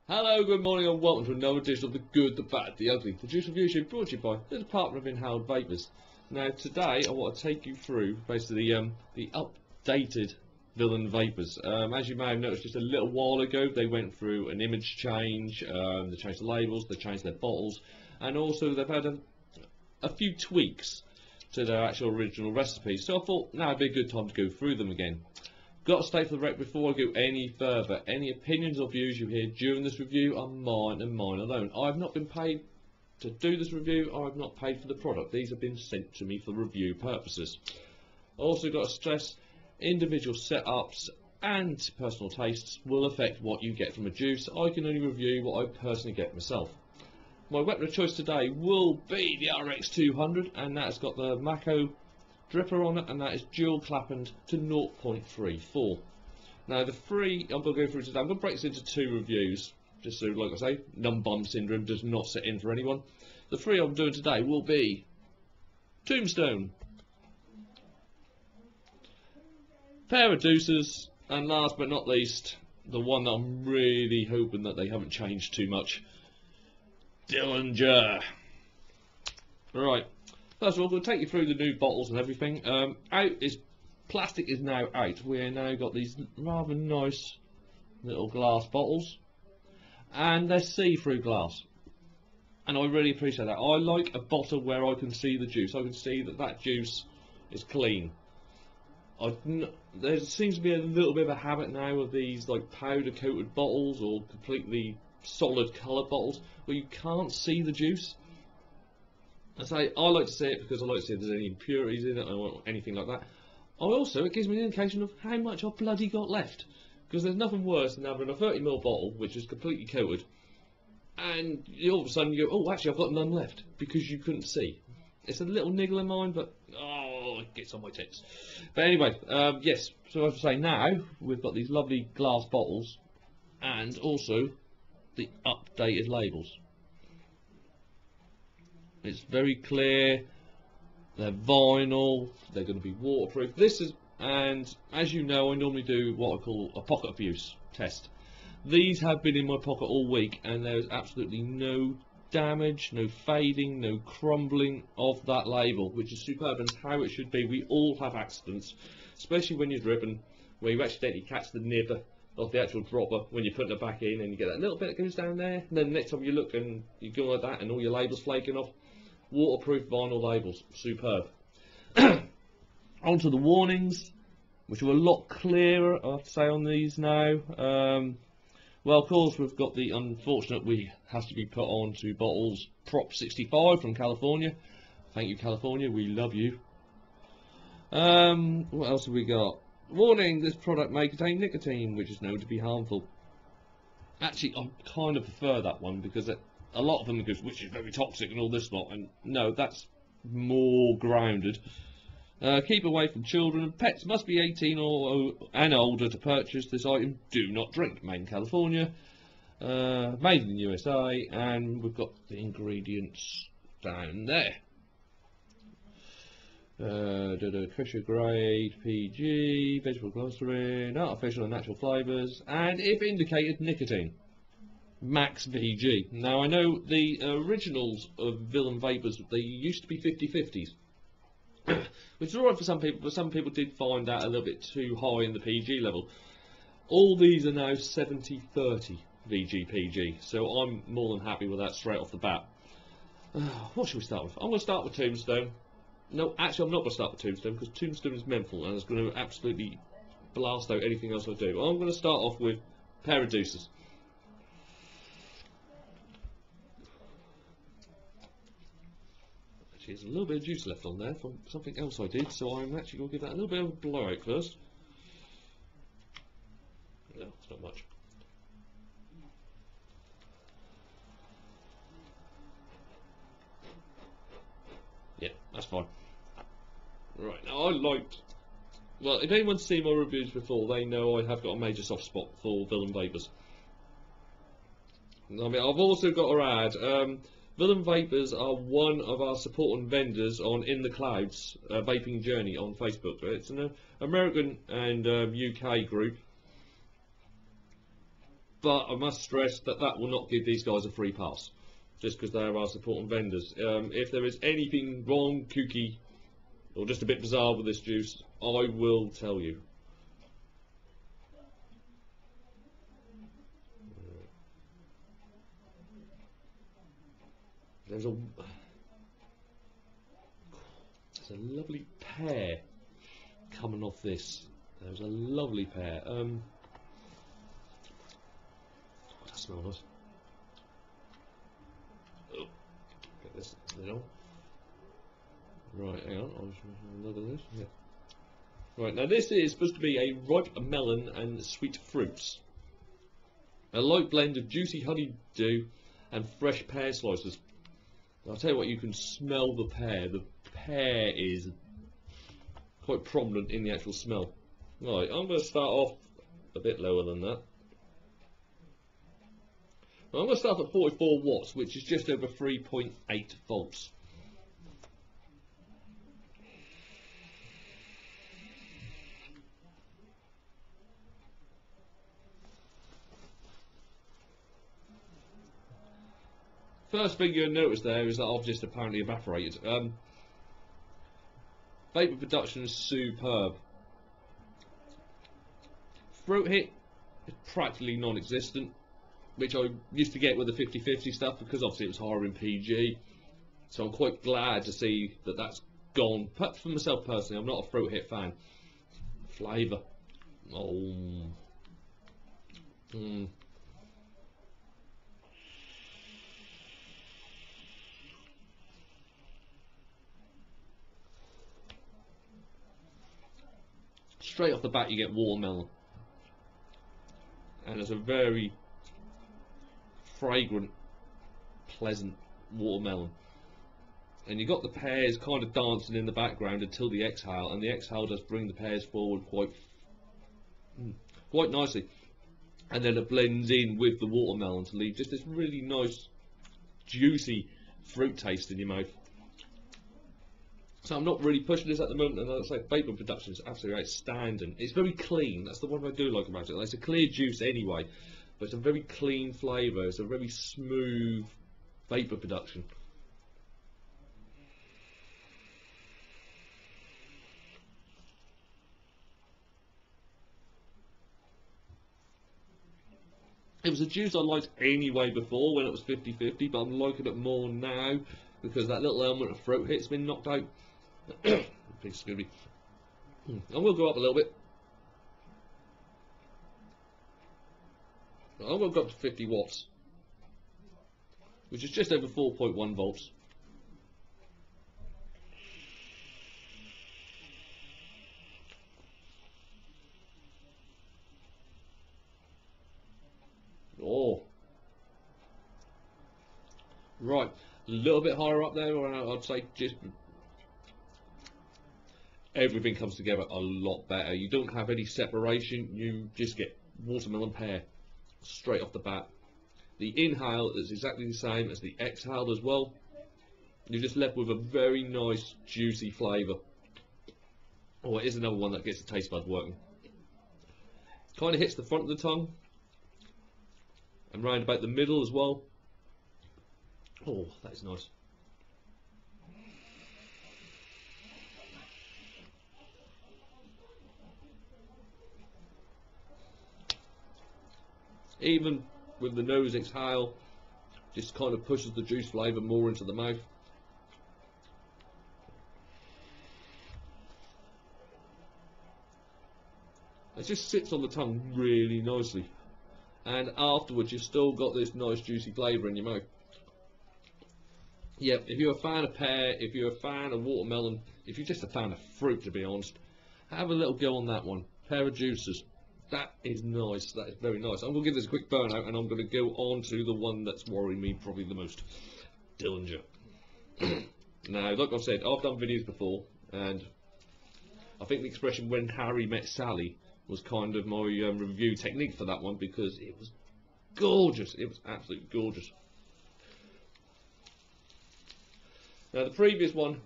Hello, good morning and welcome to another edition of The Good, The Bad, The Ugly. The Juice Review Show brought to you by the Department of Inhaled Vapours. Now today I want to take you through basically the updated Villain Vapors. As you may have noticed just a little while ago, they went through an image change, they changed the labels, they changed their bottles, and also they've had a few tweaks to their actual original recipes. So I thought now would be a good time to go through them again. Got to state for the record before I go any further, any opinions or views you hear during this review are mine and mine alone. I have not been paid to do this review, I have not paid for the product. These have been sent to me for review purposes. Also got to stress, individual setups and personal tastes will affect what you get from a juice. I can only review what I personally get myself. My weapon of choice today will be the RX200, and that's got the Mako dripper on it, and that is dual clappened to 0.34. Now the three I'm going to go through today, I'm going to break this into two reviews, just so, like I say, numb bum syndrome does not set in for anyone. The three I'm doing today will be Tombstone, Paradeuces, and last but not least, the one that I'm really hoping that they haven't changed too much, Dillinger. Right. First of all, we'll take you through the new bottles and everything. Plastic is now out. We've now got these rather nice little glass bottles, and they're see-through glass, and I really appreciate that. I like a bottle where I can see the juice. I can see that that juice is clean. There seems to be a little bit of a habit now of these like powder-coated bottles or completely solid coloured bottles where you can't see the juice. I like to see it because I like to see if there's any impurities in it or anything like that. Also, it gives me an indication of how much I've bloody got left, because there's nothing worse than having a 30ml bottle which is completely coated and all of a sudden you go, oh actually I've got none left because you couldn't see. It's a little niggle of mine, but oh, it gets on my tits. But anyway, yes, so as I say, now we've got these lovely glass bottles and also the updated labels. It's very clear, they're vinyl, they're going to be waterproof. And as you know, I normally do what I call a pocket abuse test. These have been in my pocket all week and there's absolutely no damage, no fading, no crumbling of that label, which is superb and how it should be. We all have accidents, especially when you're dripping, where you accidentally catch the nib of the actual dropper when you're putting it back in and you get that little bit that goes down there, and then the next time you look and you go like that and all your labels flaking off. Waterproof vinyl labels, superb. Onto the warnings, which are a lot clearer, I have to say, on these now. Well, of course, we've got the unfortunate we have to be put on to bottles Prop 65 from California. Thank you, California, we love you. What else have we got? Warning, this product may contain nicotine, which is known to be harmful. Actually, I kind of prefer that one because a lot of them goes, which is very toxic and all this lot, and no, that's more grounded. Keep away from children. Pets must be 18 and older to purchase this item. Do not drink. Made in California. Made in the USA, and we've got the ingredients down there. Fisher grade, PG, vegetable glycerin, artificial and natural flavours, and if indicated, nicotine. Max VG. Now I know the originals of Villain Vapors, they used to be 50/50s, which is alright for some people, but some people did find that a little bit too high in the PG level. All these are now 70/30 VG PG, so I'm more than happy with that straight off the bat. What should we start with? I'm going to start with Tombstone. No, actually I'm not going to start with Tombstone because Tombstone is menthol and it's going to absolutely blast out anything else I do. I'm going to start off with Paradeuces. There's a little bit of juice left on there from something else I did, so I'm actually going to give that a little bit of a blowout first. No, it's not much. Yeah, that's fine. Right, now well, if anyone's seen my reviews before, they know I have got a major soft spot for Villain Vapors. I mean, I've also got to add, Villain Vapors are one of our supporting vendors on In the Clouds Vaping Journey on Facebook. It's an American and UK group but I must stress that that will not give these guys a free pass, just because they are our supporting vendors. If there is anything wrong, kooky, or just a bit bizarre with this juice, I will tell you. There's a lovely pear coming off this. There's a lovely pear. That smells nice. Oh, get this lid on. Right, hang on. I'll just have another lid. Yeah. Right, now this is supposed to be a ripe melon and sweet fruits. A light blend of juicy honeydew and fresh pear slices. I'll tell you what, you can smell the pear. The pear is quite prominent in the actual smell. Right, I'm going to start off a bit lower than that. I'm going to start at 44 watts, which is just over 3.8 volts. First thing you'll notice there is that I've just apparently evaporated. Vapor production is superb. Throat hit is practically non-existent, which I used to get with the 50/50 stuff because obviously it was higher in PG. So I'm quite glad to see that that's gone. But for myself personally, I'm not a throat hit fan. Flavour. Oh. Straight off the bat you get watermelon, and it's a very fragrant, pleasant watermelon, and you got the pears kind of dancing in the background until the exhale, and the exhale does bring the pears forward quite nicely, and then it blends in with the watermelon to leave just this really nice juicy fruit taste in your mouth. So I'm not really pushing this at the moment, and as I say, vapor production is absolutely outstanding. It's very clean. That's the one I do like about it. It's a clear juice anyway, but it's a very clean flavour. It's a very smooth vapor production. It was a juice I liked anyway before when it was 50/50, but I'm liking it more now because that little element of throat hit's been knocked out. Excuse me. And we'll go up a little bit. I'm going to go up to 50 watts, which is just over 4.1 volts. Oh, right, a little bit higher up there, or I'd say just everything comes together a lot better. You don't have any separation, you just get watermelon pear straight off the bat. The inhale is exactly the same as the exhale as well. You're just left with a very nice juicy flavour. Oh, it is another one that gets the taste bud working. Kind of hits the front of the tongue and round about the middle as well. Oh, that is nice. Even with the nose exhale, just kind of pushes the juice flavour more into the mouth. It just sits on the tongue really nicely, and afterwards you've still got this nice juicy flavour in your mouth. Yep, if you're a fan of pear, if you're a fan of watermelon, if you're just a fan of fruit, to be honest, have a little go on that one. Pear of juices. That is nice, that is very nice. I'm going to give this a quick burnout and I'm going to go on to the one that's worrying me probably the most. Dillinger. Now, like I've said, I've done videos before, and I think the expression "when Harry met Sally" was kind of my review technique for that one, because it was gorgeous. It was absolutely gorgeous. Now, the previous one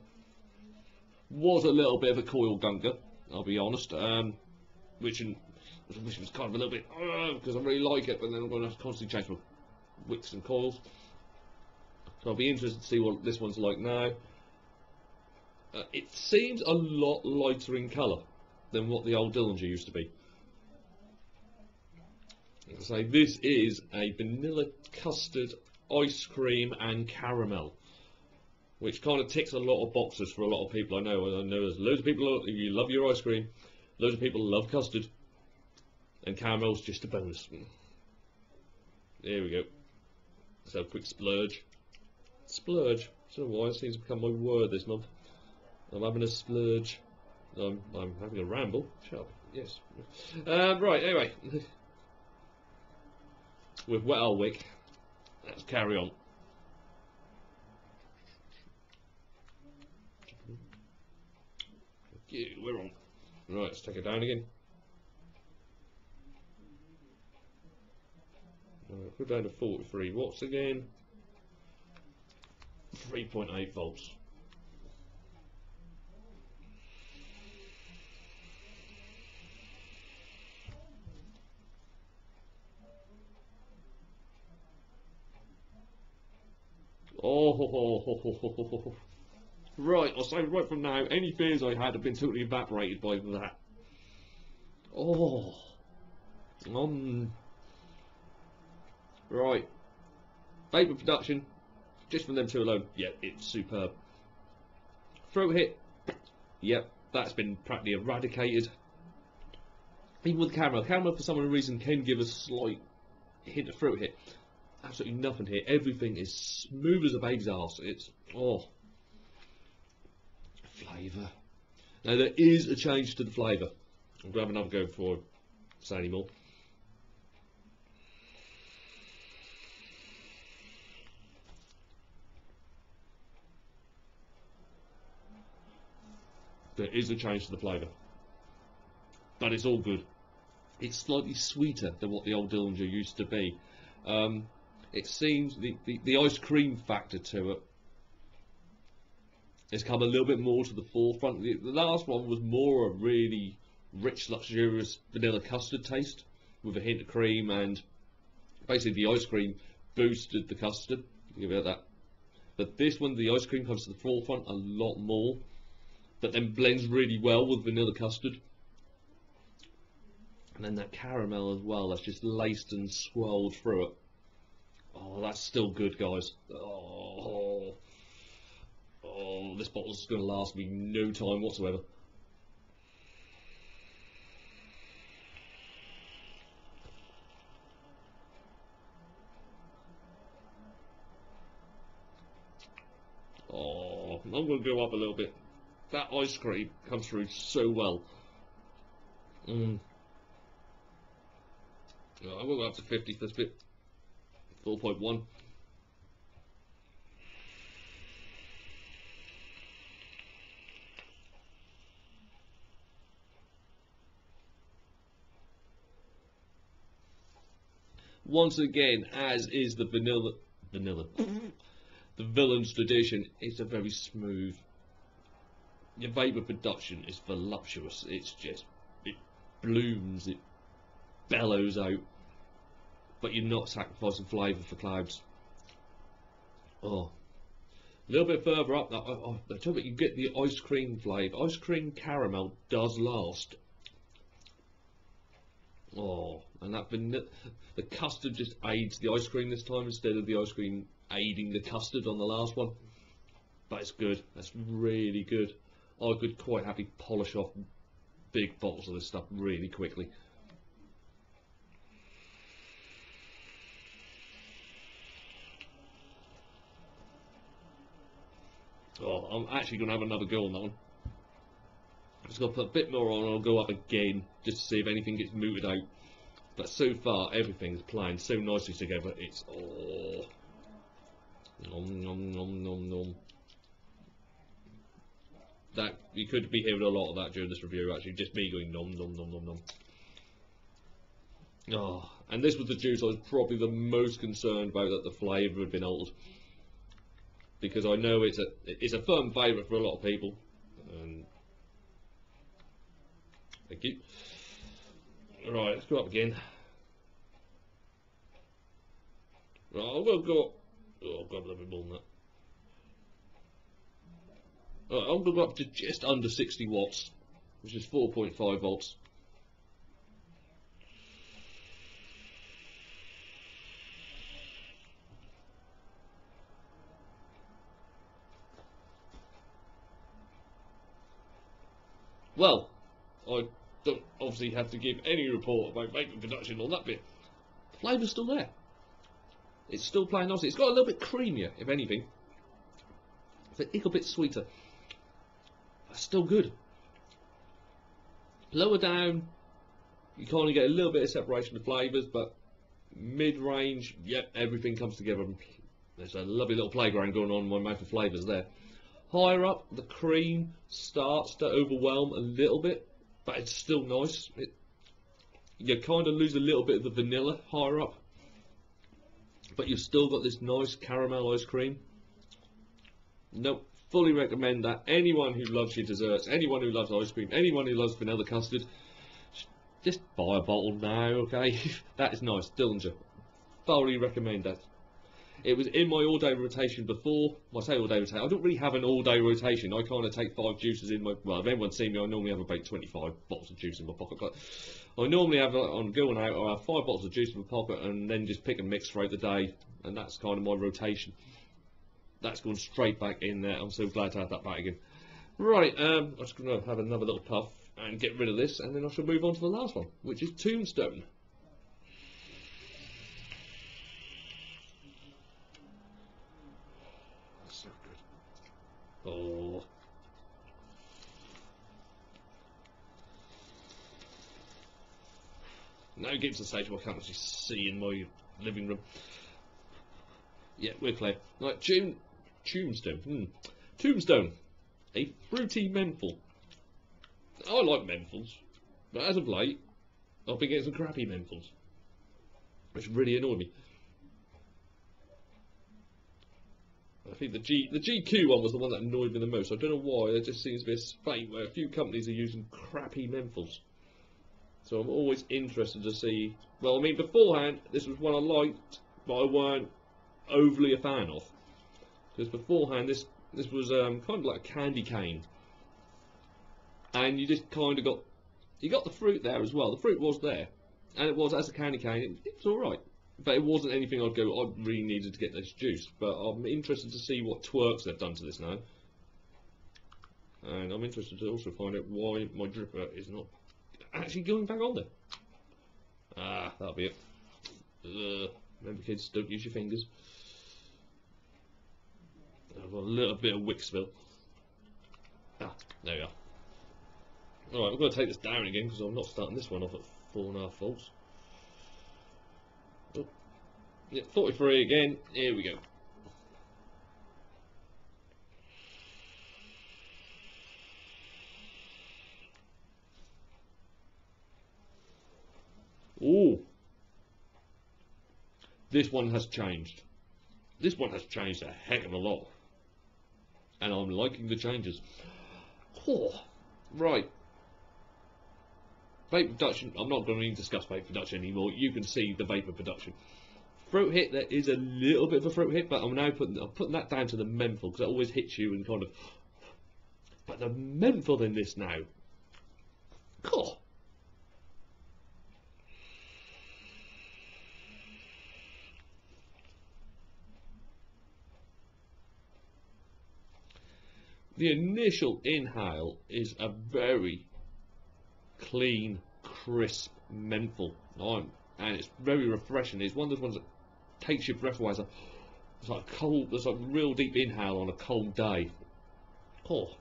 was a little bit of a coil gunker, I'll be honest. which was kind of a little bit because I really like it, but then I'm going to have to constantly change my wicks and coils. So I'll be interested to see what this one's like now. It seems a lot lighter in colour than what the old Dillinger used to be. So this is a vanilla custard, ice cream and caramel, which kind of ticks a lot of boxes for a lot of people. I know there's loads of people who love your ice cream, loads of people love custard, and caramel's just a bonus. There we go. So a quick splurge. Splurge. I don't know why it seems to become my word this month. I'm having a splurge. I'm having a ramble. Shut up. Yes. Right, anyway. We've wet our wick. Let's carry on. Yeah, we're on. Right, let's take it down again. Right, we're down to 43 watts again. 3.8 volts. Oh, right, I'll say right from now, any fears I had have been totally evaporated by that. Oh, right. Vapour production, just from them two alone, yep, it's superb. Throat hit, yep, that's been practically eradicated. Even with caramel, for some reason can give a slight hint of throat hit. Absolutely nothing here. Everything is smooth as a baby's arse. It's flavour. Now there is a change to the flavour. I'll grab another go before I say any more. There is a change to the flavour, but it's all good. It's slightly sweeter than what the old Dillinger used to be. It seems the ice cream factor to it has come a little bit more to the forefront. The last one was more a really rich, luxurious vanilla custard taste with a hint of cream, and basically the ice cream boosted the custard. Give it that. But this one, the ice cream comes to the forefront a lot more, but then blends really well with vanilla custard. And then that caramel as well, that's just laced and swirled through it. Oh, that's still good, guys. Oh, this bottle's going to last me no time whatsoever. Oh, I'm going to go up a little bit. That ice cream comes through so well. Oh, I will go up to 50 for this bit. 4.1. Once again, as is the vanilla, the Villains tradition, it's a very smooth. Your vapour production is voluptuous. It's just, it blooms, it bellows out, but you're not sacrificing flavour for clouds. Oh, a little bit further up, I tell you, you get the ice cream flavour. Ice cream caramel does last. Oh, and that the custard just aids the ice cream this time instead of the ice cream aiding the custard on the last one. But it's good. That's really good. I could quite happily polish off big bottles of this stuff really quickly. Oh, I'm actually going to have another go on that one. I'm just going to put a bit more on and I'll go up again just to see if anything gets mooted out. But so far everything's playing so nicely together. It's nom nom nom nom nom. That you could be hearing a lot of that during this review, actually, just me going nom nom nom nom nom. Oh, and this was the juice I was probably the most concerned about, that the flavour had been altered, because I know it's a firm favourite for a lot of people. Thank you. Right, let's go up again. Right, I'm going to go up. Oh, I've got a little bit more than that. Right, I'm going to go up to just under 60 watts, which is 4.5 volts. Well, I don't obviously have to give any report about vapor production on that bit. The flavour's still there. It's still playing nicely. It's got a little bit creamier, if anything. It's a little bit sweeter. But still good. Lower down, you kind of get a little bit of separation of flavours, but mid-range, yep, everything comes together. There's a lovely little playground going on in my mouth of flavours there. Higher up, the cream starts to overwhelm a little bit, but it's still nice. You kind of lose a little bit of the vanilla higher up, but you've still got this nice caramel ice cream. Nope, fully recommend that. Anyone who loves your desserts, anyone who loves ice cream, anyone who loves vanilla custard, just buy a bottle now, okay? That is nice, Dillinger. Thoroughly recommend that. It was in my all-day rotation before. Well, I say all-day rotation. I don't really have an all-day rotation. I kind of take 5 juices in my... Well, if anyone's seen me, I normally have about 25 bottles of juice in my pocket. But I normally have, on going out, I have 5 bottles of juice in my pocket and then just pick and mix throughout the day. And that's kind of my rotation. That's gone straight back in there. I'm so glad to have that back again. Right, I'm just going to have another little puff and get rid of this. And then I shall move on to the last one, which is Tombstone. So good. Oh. Now getting to the stage where I can't actually see in my living room. Yeah, we're clear. Right, Tombstone. Tombstone. A fruity menthol. I like menthols, but as of late, I've been getting some crappy menthols, which really annoyed me. I think the GQ one was the one that annoyed me the most. I don't know why. There just seems to be a spate where a few companies are using crappy menthols. So I'm always interested to see. Well, I mean, beforehand, this was one I liked, but I weren't overly a fan of. Because beforehand, this was kind of like a candy cane, and you just kind of got the fruit there as well. The fruit was there, and it was as a candy cane. It was all right. But it wasn't anything I'd go, I really needed to get this juice. But I'm interested to see what twerks they've done to this now. And I'm interested to also find out why my dripper is not actually going back on there. Ah, that'll be it. Remember kids, don't use your fingers. I've got a little bit of wick spill. Ah, there we are. Alright, we're going to take this down again because I'm not starting this one off at 4.5 volts. Oh. Yeah, 43 again. Here we go. Ooh. This one has changed. This one has changed a heck of a lot. And I'm liking the changes. Oh, right. Vapor production. I'm not going to even discuss vapor production anymore. You can see the vapor production. Throat hit, there is a little bit of a throat hit, but I'm putting that down to the menthol because it always hits you and kind of. But the menthol in this now, cool. The initial inhale is a very clean, crisp menthol, and it's very refreshing. It's one of those ones that takes your breath away. It's like a cold, there's like a real deep inhale on a cold day. Oh.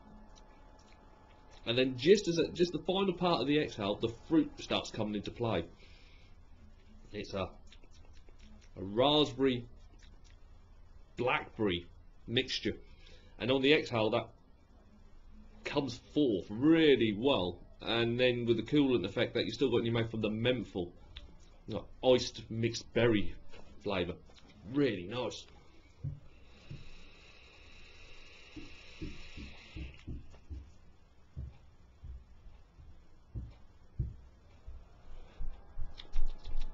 And then just the final part of the exhale, the fruit starts coming into play. It's a raspberry blackberry mixture, and on the exhale that comes forth really well, and then with the coolant effect that you still got in your mouth from the menthol, like iced mixed berry flavour, really nice.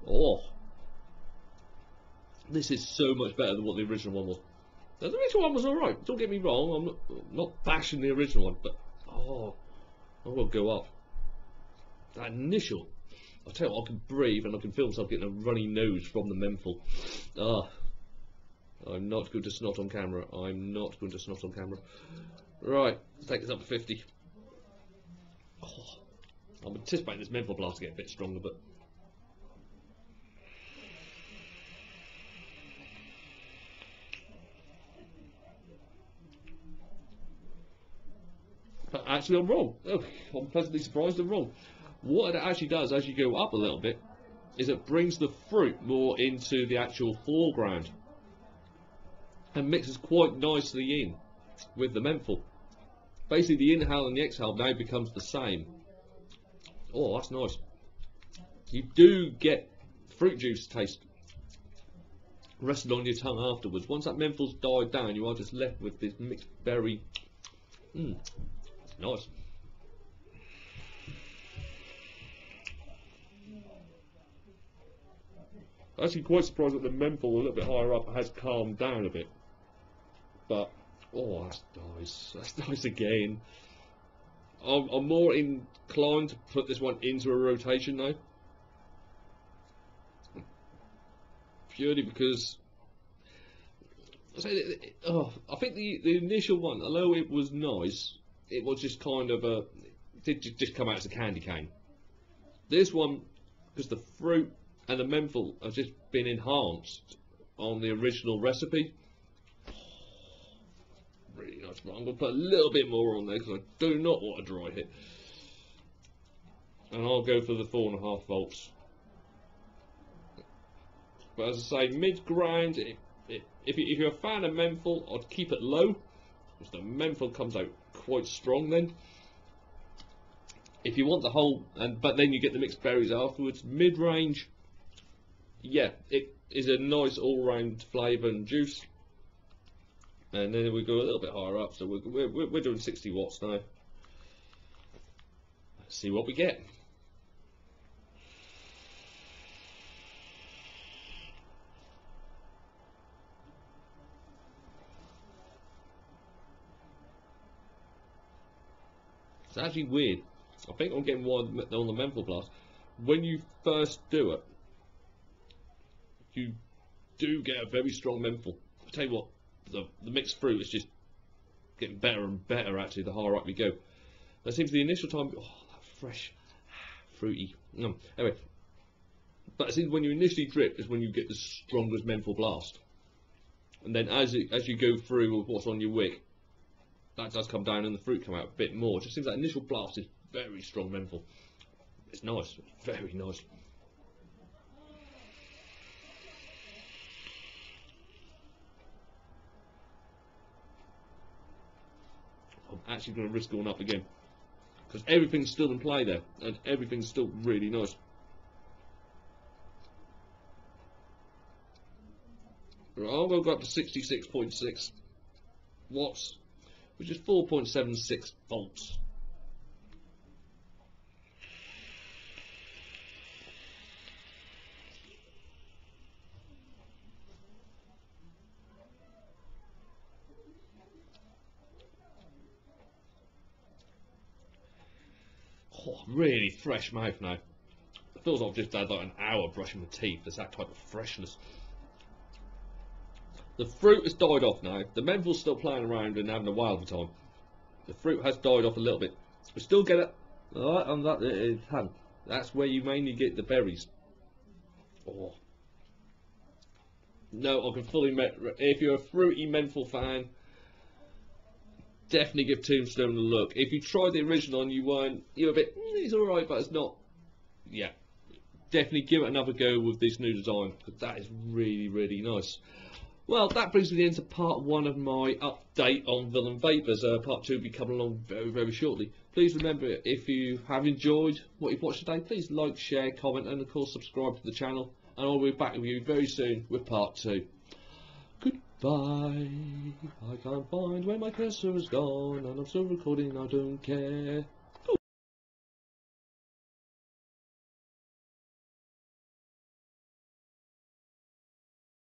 Oh, this is so much better than what the original one was. Now, the original one was alright, don't get me wrong, I'm not bashing the original one, but oh, I will go up. That initial, I'll tell you what, I can breathe and I can feel myself getting a runny nose from the menthol. Ah, I'm not going to snot on camera, I'm not going to snot on camera. Right, let's take this up to 50. Oh, I'm anticipating this menthol blast to get a bit stronger, but actually I'm wrong. Oh, I'm pleasantly surprised I'm wrong. What it actually does as you go up a little bit is it brings the fruit more into the actual foreground and mixes quite nicely in with the menthol. Basically the inhale and the exhale now becomes the same. Oh, that's nice. You do get fruit juice taste resting on your tongue afterwards. Once that menthol's died down, you are just left with this mixed berry. Nice. Actually quite surprised that the menthol a little bit higher up has calmed down a bit. But, oh, that's nice. That's nice again. I'm more inclined to put this one into a rotation though. Purely because I think the initial one, although it was nice, it was just kind of a, it did just come out as a candy cane. This one, because the fruit and the menthol have just been enhanced on the original recipe. Really nice. I'm going to put a little bit more on there because I do not want a dry hit. And I'll go for the 4.5 volts. But as I say, mid-ground, if you're a fan of menthol, I'd keep it low, because the menthol comes out quite strong then. If you want the whole, but then you get the mixed berries afterwards, mid-range, yeah, it is a nice all-round flavour and juice. And then we go a little bit higher up, so we're doing 60 watts now. Let's see what we get. It's actually weird. I think I'm getting one on the menthol blast. When you first do it, you do get a very strong menthol. I tell you what, the mixed fruit is just getting better and better actually the higher up you go. That seems the initial time, oh, that fresh, fruity. Anyway, but it seems when you initially drip is when you get the strongest menthol blast. And then as you go through with what's on your wick, that does come down and the fruit come out a bit more. It just seems that initial blast is very strong menthol. It's nice, it's very nice. I'm actually going to risk going up again because everything's still in play there and everything's still really nice. Right, I'm going to go up to 66.6 watts, which is 4.76 volts. Oh, really fresh mouth now. It feels like I've just had like an hour brushing my teeth. There's that type of freshness. The fruit has died off now. The menthol's still playing around and having a while of a time. The fruit has died off a little bit. We still get it. Alright, on that hand. That's where you mainly get the berries. Oh. No, I can fully if you're a fruity menthol fan, definitely give Tombstone a look. If you tried the original and you were a bit, it's alright, but it's not. Yeah, definitely give it another go with this new design because that is really, really nice. Well, that brings me into part 1 of my update on Villain Vapors. Part 2 will be coming along very, very shortly. Please remember, if you have enjoyed what you've watched today, please like, share, comment, and of course subscribe to the channel. And I'll be back with you very soon with part 2. Goodbye. I can't find where my cursor has gone, and I'm still recording, I don't care.